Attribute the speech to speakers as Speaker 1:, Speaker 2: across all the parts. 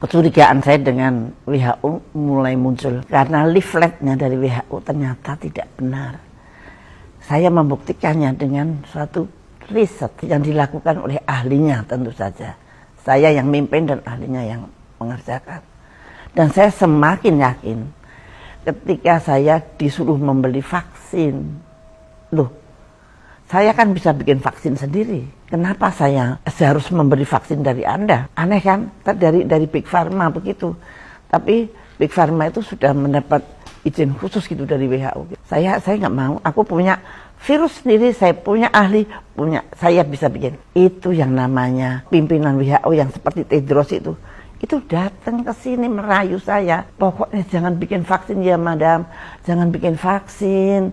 Speaker 1: Kecurigaan saya dengan WHO mulai muncul karena leafletnya dari WHO ternyata tidak benar. Saya membuktikannya dengan suatu riset yang dilakukan oleh ahlinya tentu saja. Saya yang mimpin dan ahlinya yang mengerjakan. Dan saya semakin yakin ketika saya disuruh membeli vaksin. Loh, saya kan bisa bikin vaksin sendiri. Kenapa saya harus membeli vaksin dari Anda? Aneh kan? Dari Big Pharma begitu. Tapi Big Pharma itu sudah mendapat izin khusus gitu dari WHO. Saya nggak mau. Aku punya virus sendiri, saya punya ahli, saya bisa bikin. Itu yang namanya pimpinan WHO yang seperti Tedros itu datang ke sini merayu saya. Pokoknya jangan bikin vaksin ya madam, jangan bikin vaksin.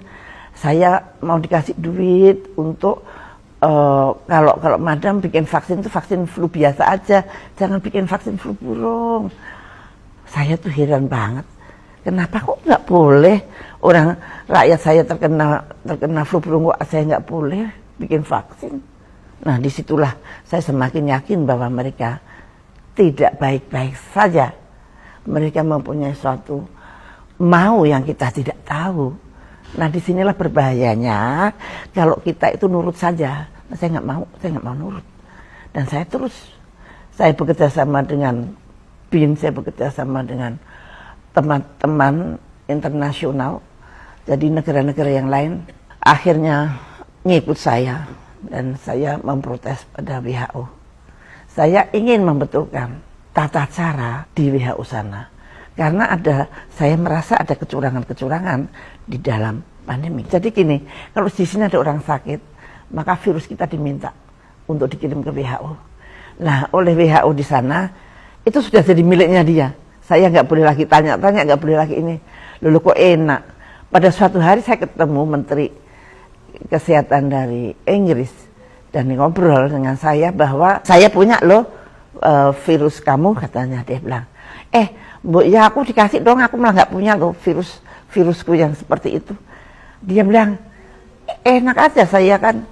Speaker 1: Saya mau dikasih duit untuk kalau madam bikin vaksin itu vaksin flu biasa aja, jangan bikin vaksin flu burung. Saya tuh heran banget. Kenapa kok nggak boleh orang rakyat saya terkena flu burung, kok saya nggak boleh bikin vaksin? Nah disitulah saya semakin yakin bahwa mereka tidak baik-baik saja. Mereka mempunyai suatu mau yang kita tidak tahu. Nah disinilah berbahayanya kalau kita itu nurut saja. Nah, saya nggak mau nurut. Dan saya bekerja sama dengan BIN, saya bekerja sama dengan teman-teman internasional, jadi negara-negara yang lain akhirnya ngikut saya dan saya memprotes pada WHO. Saya ingin membetulkan tata cara di WHO sana karena saya merasa ada kecurangan-kecurangan di dalam pandemi. Jadi gini, kalau di sini ada orang sakit, maka virus kita diminta untuk dikirim ke WHO. Nah, oleh WHO di sana itu sudah jadi miliknya dia. Saya nggak boleh lagi tanya-tanya, nggak boleh lagi ini. Lalu kok enak. Pada suatu hari saya ketemu Menteri Kesehatan dari Inggris dan ngobrol dengan saya bahwa saya punya loh virus kamu, katanya. Dia bilang, Bu, ya aku dikasih dong, aku malah nggak punya loh virusku yang seperti itu. Dia bilang, enak aja, saya kan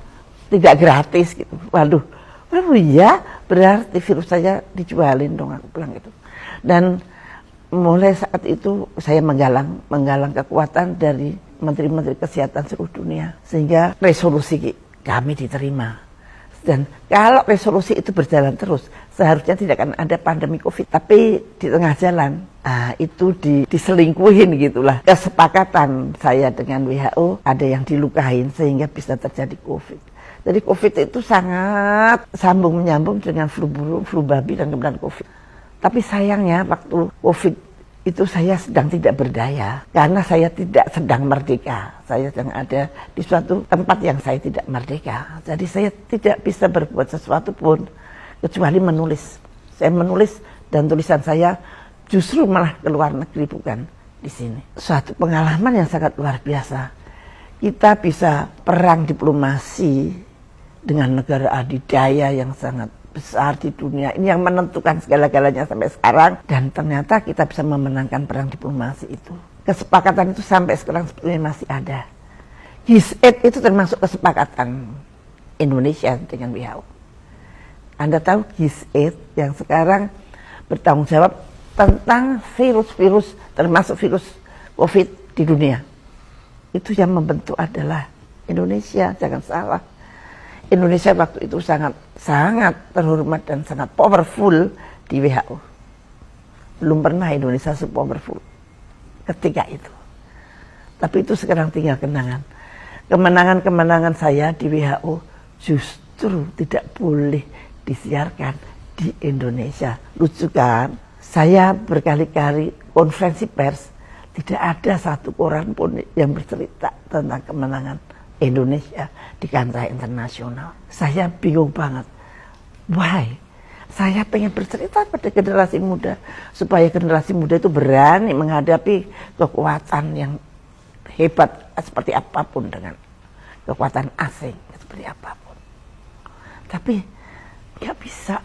Speaker 1: tidak gratis gitu. Waduh, ya berarti virus saya dijualin dong, aku bilang gitu. Dan mulai saat itu saya menggalang kekuatan dari menteri-menteri kesehatan seluruh dunia sehingga resolusi kami diterima. Dan kalau resolusi itu berjalan terus, seharusnya tidak akan ada pandemi COVID. Tapi di tengah jalan, itu diselingkuhin gitulah. Kesepakatan saya dengan WHO ada yang dilukain sehingga bisa terjadi COVID. Jadi COVID itu sangat sambung menyambung dengan flu burung, flu babi, dan kemudian COVID. Tapi sayangnya waktu COVID itu saya sedang tidak berdaya karena saya tidak sedang merdeka. Saya sedang ada di suatu tempat yang saya tidak merdeka. Jadi saya tidak bisa berbuat sesuatu pun kecuali menulis. Saya menulis dan tulisan saya justru malah ke luar negeri, bukan di sini. Suatu pengalaman yang sangat luar biasa. Kita bisa perang diplomasi dengan negara adidaya yang sangat besar di dunia ini yang menentukan segala-galanya sampai sekarang, dan ternyata kita bisa memenangkan perang diplomasi itu. Kesepakatan itu sampai sekarang sebetulnya masih ada. GIZ-8 itu termasuk kesepakatan Indonesia dengan WHO. Anda tahu GIZ-8 yang sekarang bertanggung jawab tentang virus-virus termasuk virus COVID di dunia. Itu yang membentuk adalah Indonesia, jangan salah. Indonesia waktu itu sangat terhormat dan sangat powerful di WHO. Belum pernah Indonesia se-powerful ketika itu. Tapi itu sekarang tinggal kenangan. Kemenangan-kemenangan saya di WHO justru tidak boleh disiarkan di Indonesia. Lucu kan? Saya berkali-kali konferensi pers, tidak ada satu koran pun yang bercerita tentang kemenangan Indonesia di kancah internasional. Saya bingung banget. Why? Saya pengen bercerita pada generasi muda supaya generasi muda itu berani menghadapi kekuatan yang hebat seperti apapun, dengan kekuatan asing seperti apapun. Tapi nggak bisa.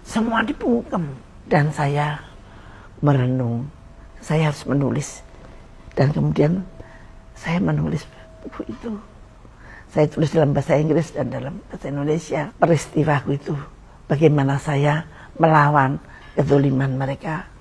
Speaker 1: Semua dibungkam dan saya merenung. Saya harus menulis dan kemudian saya menulis buku itu. Saya tulis dalam bahasa Inggris dan dalam bahasa Indonesia. Peristiwaku itu, bagaimana saya melawan kezaliman mereka.